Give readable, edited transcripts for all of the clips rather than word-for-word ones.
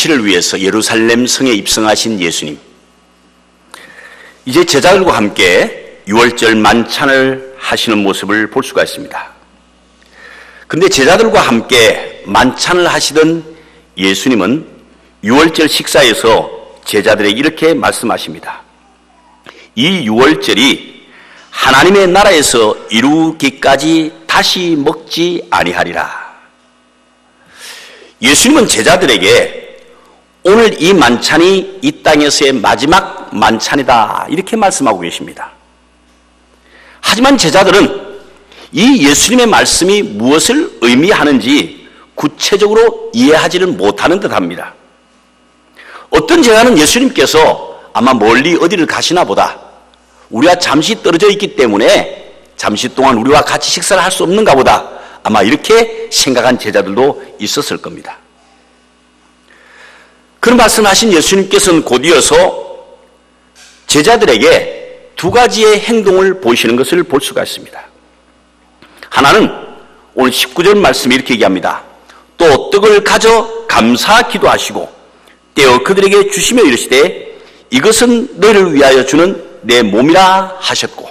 잔치를 위해서 예루살렘 성에 입성하신 예수님, 이제 제자들과 함께 유월절 만찬을 하시는 모습을 볼 수가 있습니다. 그런데 제자들과 함께 만찬을 하시던 예수님은 유월절 식사에서 제자들에게 이렇게 말씀하십니다. 이 유월절이 하나님의 나라에서 이루기까지 다시 먹지 아니하리라. 예수님은 제자들에게 오늘 이 만찬이 이 땅에서의 마지막 만찬이다 이렇게 말씀하고 계십니다. 하지만 제자들은 이 예수님의 말씀이 무엇을 의미하는지 구체적으로 이해하지를 못하는 듯합니다. 어떤 제자는 예수님께서 아마 멀리 어디를 가시나 보다, 우리와 잠시 떨어져 있기 때문에 잠시 동안 우리와 같이 식사를 할 수 없는가 보다, 아마 이렇게 생각한 제자들도 있었을 겁니다. 그런 말씀하신 예수님께서는 곧이어서 제자들에게 두 가지의 행동을 보이시는 것을 볼 수가 있습니다. 하나는 오늘 19절 말씀이 이렇게 얘기합니다. 또 떡을 가져 감사 기도하시고 떼어 그들에게 주시며 이르시되 이것은 너희를 위하여 주는 내 몸이라 하셨고,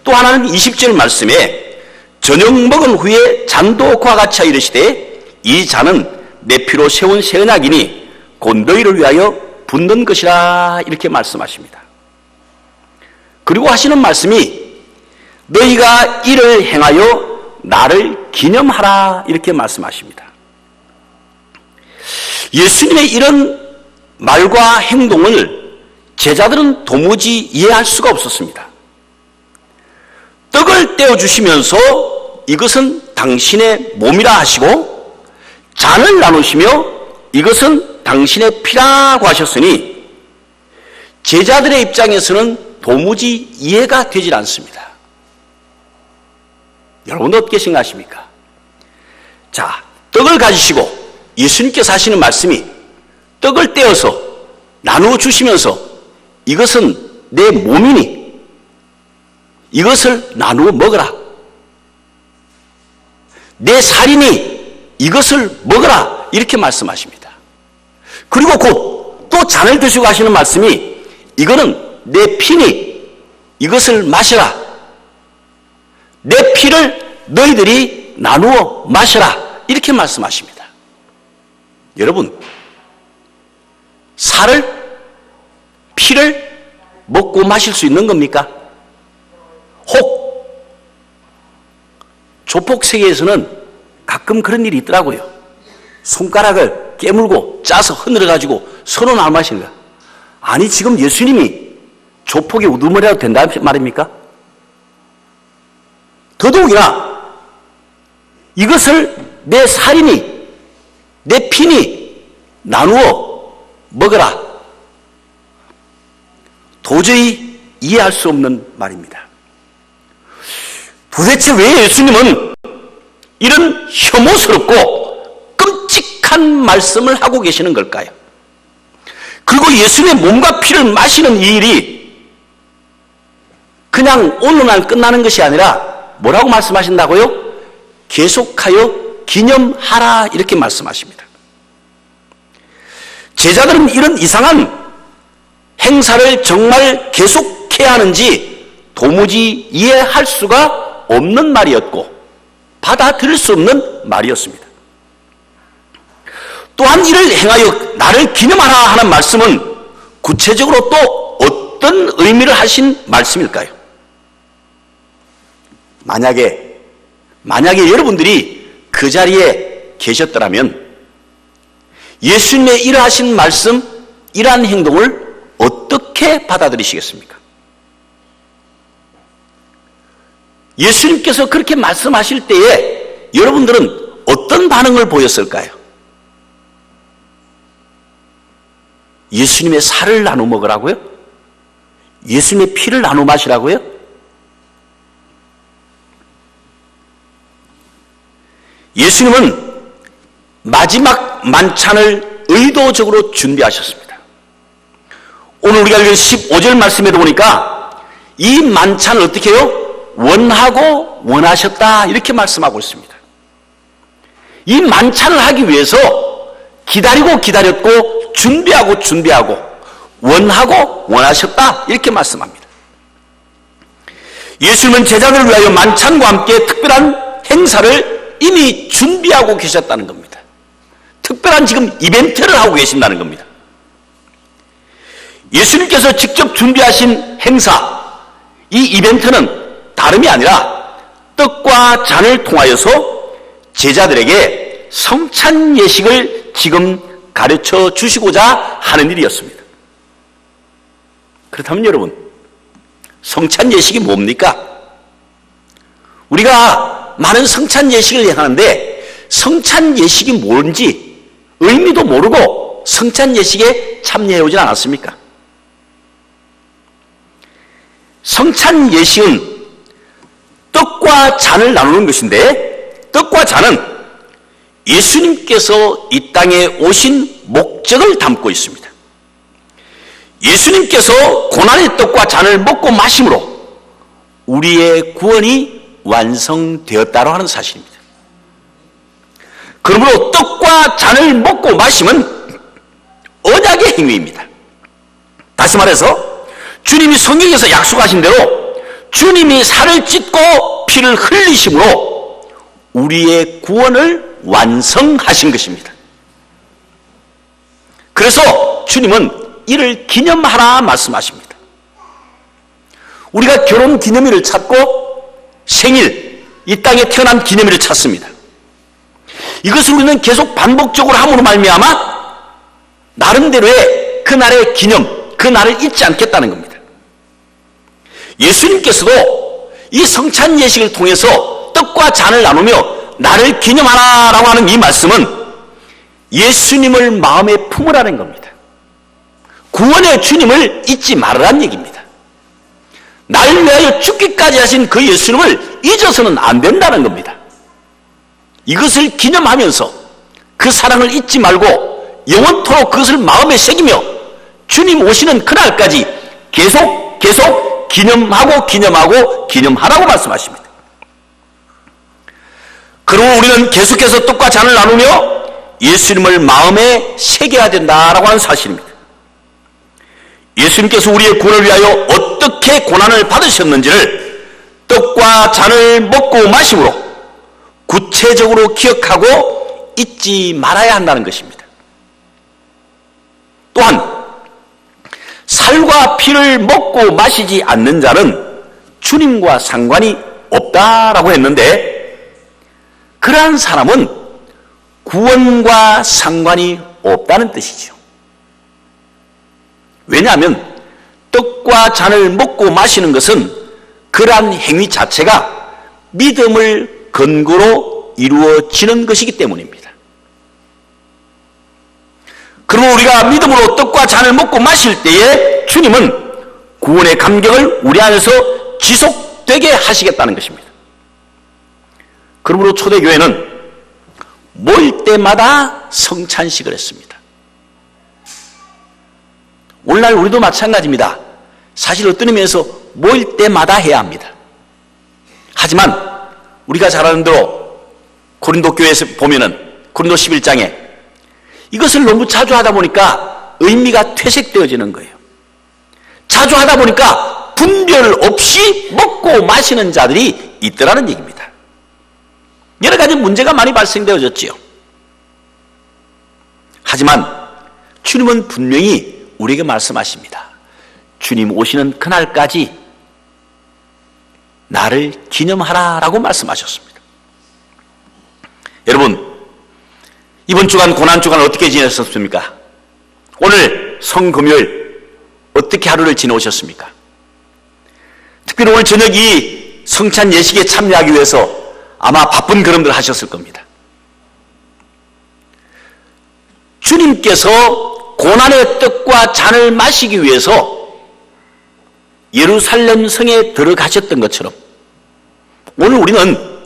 또 하나는 20절 말씀에 저녁 먹은 후에 잔도 그와 같이 이르시되 이 잔은 내 피로 세운 새 언약이니 곧 너희를 위하여 붓는 것이라 이렇게 말씀하십니다. 그리고 하시는 말씀이 너희가 이를 행하여 나를 기념하라 이렇게 말씀하십니다. 예수님의 이런 말과 행동을 제자들은 도무지 이해할 수가 없었습니다. 떡을 떼어주시면서 이것은 당신의 몸이라 하시고 잔을 나누시며 이것은 당신의 피라고 하셨으니 제자들의 입장에서는 도무지 이해가 되질 않습니다. 여러분도 어떻게 생각하십니까? 자, 떡을 가지시고 예수님께서 하시는 말씀이 떡을 떼어서 나누어 주시면서 이것은 내 몸이니 이것을 나누어 먹으라. 내 살이니 이것을 먹으라 이렇게 말씀하십니다. 그리고 곧 또 잔을 드시고 하시는 말씀이 이거는 내 피니 이것을 마셔라. 내 피를 너희들이 나누어 마셔라 이렇게 말씀하십니다. 여러분, 살을, 피를 먹고 마실 수 있는 겁니까? 혹 조폭 세계에서는 가끔 그런 일이 있더라고요. 손가락을 깨물고 짜서 흔들어가지고 서로 나눠 마시는 거야. 아니, 지금 예수님이 조폭의 우두머리라도 된다는 말입니까? 더더욱이나 이것을 내 살이니 내 피니 나누어 먹으라. 도저히 이해할 수 없는 말입니다. 도대체 왜 예수님은 이런 혐오스럽고 끔찍한 말씀을 하고 계시는 걸까요? 그리고 예수님의 몸과 피를 마시는 이 일이 그냥 오늘만 끝나는 것이 아니라 뭐라고 말씀하신다고요? 계속하여 기념하라 이렇게 말씀하십니다. 제자들은 이런 이상한 행사를 정말 계속해야 하는지 도무지 이해할 수가 없는 말이었고 받아들일 수 없는 말이었습니다. 또한 이를 행하여 나를 기념하라 하는 말씀은 구체적으로 또 어떤 의미를 하신 말씀일까요? 만약에 여러분들이 그 자리에 계셨더라면 예수님의 이러하신 말씀, 이러한 행동을 어떻게 받아들이시겠습니까? 예수님께서 그렇게 말씀하실 때에 여러분들은 어떤 반응을 보였을까요? 예수님의 살을 나눠 먹으라고요? 예수님의 피를 나눠 마시라고요? 예수님은 마지막 만찬을 의도적으로 준비하셨습니다. 오늘 우리가 읽은 15절 말씀에도 보니까 이 만찬을 어떻게 해요? 원하고 원하셨다 이렇게 말씀하고 있습니다. 이 만찬을 하기 위해서 기다리고 기다렸고 준비하고 준비하고 원하고 원하셨다 이렇게 말씀합니다. 예수님은 제자들을 위하여 만찬과 함께 특별한 행사를 이미 준비하고 계셨다는 겁니다. 특별한 지금 이벤트를 하고 계신다는 겁니다. 예수님께서 직접 준비하신 행사, 이 이벤트는 다름이 아니라 떡과 잔을 통하여서 제자들에게 성찬 예식을 지금 가르쳐 주시고자 하는 일이었습니다. 그렇다면 여러분, 성찬 예식이 뭡니까? 우리가 많은 성찬 예식을 하는데 성찬 예식이 뭔지 의미도 모르고 성찬 예식에 참여해 오진 않았습니까? 성찬 예식은 떡과 잔을 나누는 것인데, 떡과 잔은 예수님께서 이 땅에 오신 목적을 담고 있습니다. 예수님께서 고난의 떡과 잔을 먹고 마심으로 우리의 구원이 완성되었다고 하는 사실입니다. 그러므로 떡과 잔을 먹고 마심은 언약의 행위입니다. 다시 말해서 주님이 성경에서 약속하신 대로 주님이 살을 찢고 피를 흘리심으로 우리의 구원을 완성하신 것입니다. 그래서 주님은 이를 기념하라 말씀하십니다. 우리가 결혼 기념일을 찾고 생일, 이 땅에 태어난 기념일을 찾습니다. 이것을 우리는 계속 반복적으로 함으로 말미암아 나름대로의 그날의 기념, 그날을 잊지 않겠다는 겁니다. 예수님께서도 이 성찬 예식을 통해서 떡과 잔을 나누며 나를 기념하라라고 하는 이 말씀은 예수님을 마음에 품으라는 겁니다. 구원의 주님을 잊지 말으라는 얘기입니다. 나를 위하여 죽기까지 하신 그 예수님을 잊어서는 안 된다는 겁니다. 이것을 기념하면서 그 사랑을 잊지 말고 영원토록 그것을 마음에 새기며 주님 오시는 그날까지 계속 기념하라고 말씀하십니다. 그러므로 우리는 계속해서 떡과 잔을 나누며 예수님을 마음에 새겨야 된다라고 하는 사실입니다. 예수님께서 우리의 구원을 위하여 어떻게 고난을 받으셨는지를 떡과 잔을 먹고 마심으로 구체적으로 기억하고 잊지 말아야 한다는 것입니다. 또한 살과 피를 먹고 마시지 않는 자는 주님과 상관이 없다라고 했는데, 그러한 사람은 구원과 상관이 없다는 뜻이죠. 왜냐하면 떡과 잔을 먹고 마시는 것은 그러한 행위 자체가 믿음을 근거로 이루어지는 것이기 때문입니다. 그러면 우리가 믿음으로 떡과 잔을 먹고 마실 때에 주님은 구원의 감격을 우리 안에서 지속되게 하시겠다는 것입니다. 그러므로 초대교회는 모일 때마다 성찬식을 했습니다. 오늘날 우리도 마찬가지입니다. 사실 어떤 의미에서 모일 때마다 해야 합니다. 하지만 우리가 잘 아는 대로 고린도 교회에서 보면은 고린도 11장에 이것을 너무 자주 하다 보니까 의미가 퇴색되어지는 거예요. 자주 하다 보니까 분별 없이 먹고 마시는 자들이 있더라는 얘기입니다. 여러 가지 문제가 많이 발생되어졌지요. 하지만 주님은 분명히 우리에게 말씀하십니다. 주님 오시는 그날까지 나를 기념하라라고 말씀하셨습니다. 여러분, 이번 주간 고난주간 어떻게 지내셨습니까? 오늘 성금요일 어떻게 하루를 지내오셨습니까? 특별히 오늘 저녁 이 성찬 예식에 참여하기 위해서 아마 바쁜 걸음들 하셨을 겁니다. 주님께서 고난의 떡과 잔을 마시기 위해서 예루살렘 성에 들어가셨던 것처럼 오늘 우리는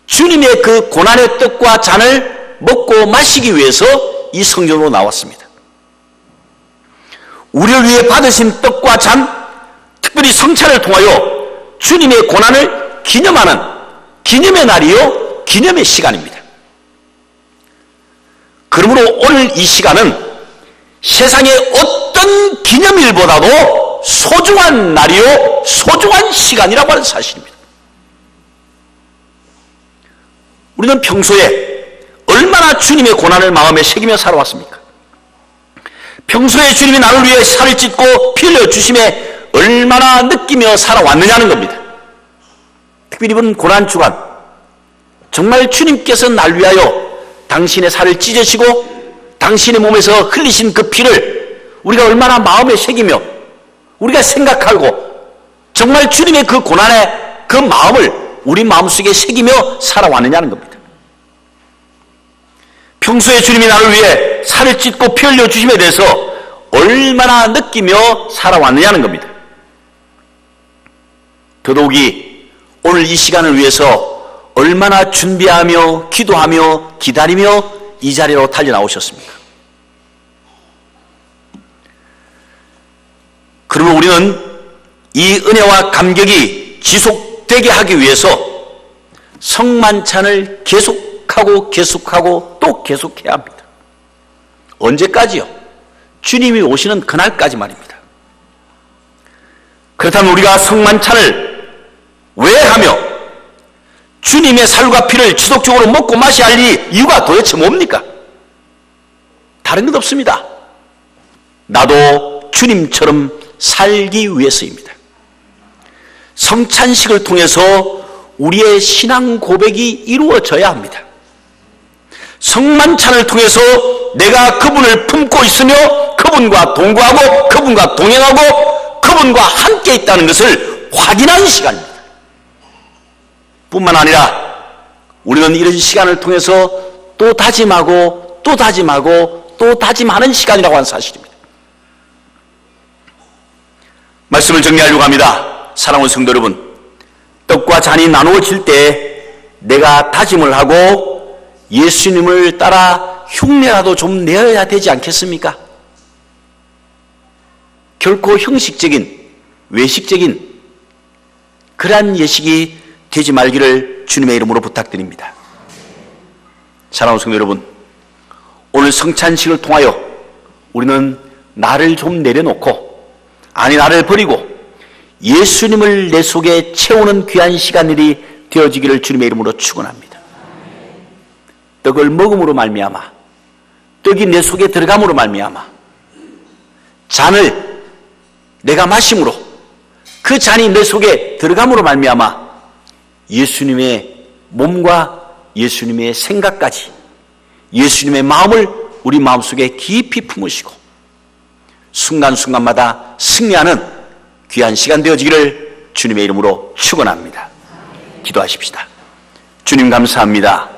주님의 그 고난의 떡과 잔을 먹고 마시기 위해서 이 성전으로 나왔습니다. 우리를 위해 받으신 떡과 잔, 특별히 성찬을 통하여 주님의 고난을 기념하는 기념의 날이요, 기념의 시간입니다. 그러므로 오늘 이 시간은 세상의 어떤 기념일보다도 소중한 날이요, 소중한 시간이라고 하는 사실입니다. 우리는 평소에 얼마나 주님의 고난을 마음에 새기며 살아왔습니까? 평소에 주님이 나를 위해 살을 찢고 피 흘려 주심에 얼마나 느끼며 살아왔느냐는 겁니다. 특별히 이번 고난주간 정말 주님께서 날 위하여 당신의 살을 찢으시고 당신의 몸에서 흘리신 그 피를 우리가 얼마나 마음에 새기며 우리가 생각하고 정말 주님의 그 고난의 그 마음을 우리 마음속에 새기며 살아왔느냐는 겁니다. 평소에 주님이 나를 위해 살을 찢고 피 흘려 주심에 대해서 얼마나 느끼며 살아왔느냐는 겁니다. 더더욱이 오늘 이 시간을 위해서 얼마나 준비하며 기도하며 기다리며 이 자리로 달려나오셨습니까? 그러면 우리는 이 은혜와 감격이 지속되게 하기 위해서 성만찬을 계속하고 또 계속해야 합니다. 언제까지요? 주님이 오시는 그날까지 말입니다. 그렇다면 우리가 성만찬을 왜 하며 주님의 살과 피를 지속적으로 먹고 마셔야 할 이유가 도대체 뭡니까? 다른 것 없습니다. 나도 주님처럼 살기 위해서입니다. 성찬식을 통해서 우리의 신앙 고백이 이루어져야 합니다. 성만찬을 통해서 내가 그분을 품고 있으며 그분과 동거하고 그분과 동행하고 그분과 함께 있다는 것을 확인하는 시간입니다. 뿐만 아니라 우리는 이런 시간을 통해서 또 다짐하고 또 다짐하고 또 다짐하는 시간이라고 하는 사실입니다. 말씀을 정리하려고 합니다. 사랑하는 성도 여러분, 떡과 잔이 나누어질 때 내가 다짐을 하고 예수님을 따라 흉내라도 좀 내어야 되지 않겠습니까? 결코 형식적인, 외식적인 그러한 예식이 되지 말기를 주님의 이름으로 부탁드립니다. 사랑하는 성도 여러분, 오늘 성찬식을 통하여 우리는 나를 좀 내려놓고, 아니 나를 버리고 예수님을 내 속에 채우는 귀한 시간들이 되어지기를 주님의 이름으로 축원합니다. 떡을 먹음으로 말미암아, 떡이 내 속에 들어감으로 말미암아, 잔을 내가 마심으로 그 잔이 내 속에 들어감으로 말미암아 예수님의 몸과 예수님의 생각까지 예수님의 마음을 우리 마음속에 깊이 품으시고 순간순간마다 승리하는 귀한 시간 되어지기를 주님의 이름으로 축원합니다. 기도하십시다. 주님 감사합니다.